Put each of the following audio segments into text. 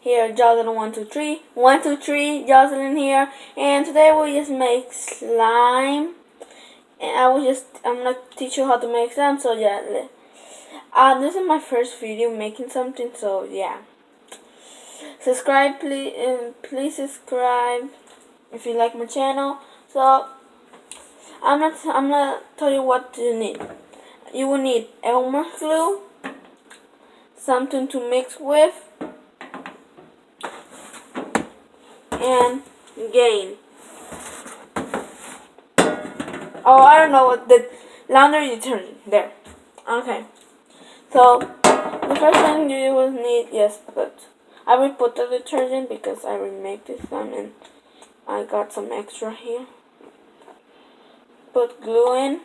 here, Jocelyn123, 123, Jocelyn here, and today we just make slime, and I'm gonna teach you how to make slime. So yeah, this is my first video making something, so yeah. Subscribe, please, and please subscribe if you like my channel. So I'm gonna tell you what you need. You will need Elmer's glue, something to mix with, and Gain. Oh, I don't know what the laundry detergent. There. Okay. So the first thing you will need, I will put the detergent because I will make this one and I got some extra here. Put glue in.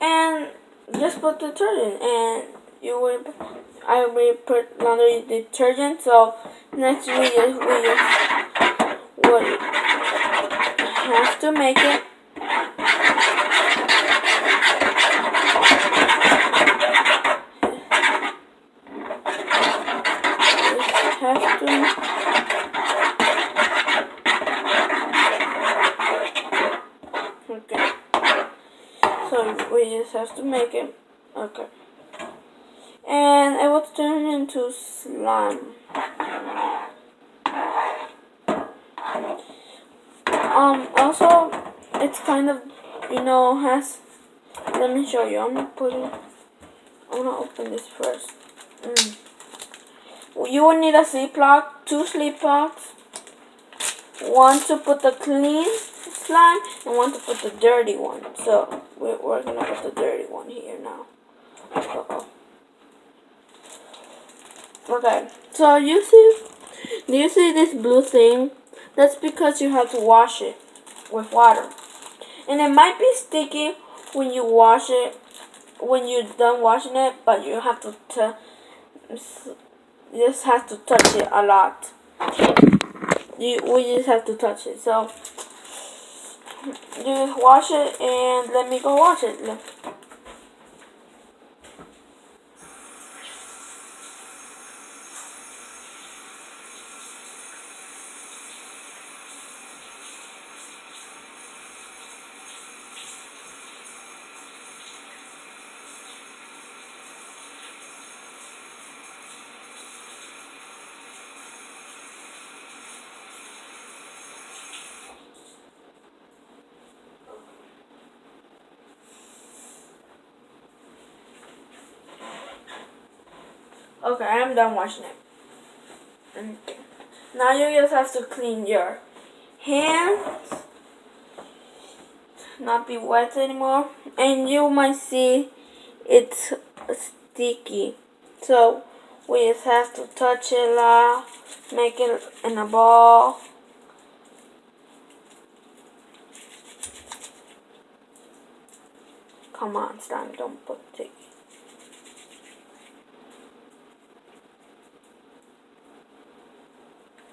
And just put detergent, and I will put laundry detergent. So next we have to make it. Okay. So we just have to make it. Okay. And it will turn into slime. Also, it's kind of, has. Let me show you. I'm gonna open this first. You will need a sleep lock, 2 sleep locks, one to put the clean slime and one to put the dirty one. So we're gonna put the dirty one here now. Okay, so do you see this blue thing? That's because you have to wash it with water. And it might be sticky when you wash it, when you're done washing it, but you have to you just have to touch it a lot. We just have to touch it. So you wash it and let me go wash it. Look. Okay, I'm done washing it. Okay. Now you just have to clean your hands, not be wet anymore, and you might see it's sticky. So we just have to touch it a lot, make it in a ball. Come on, slime, don't put sticky.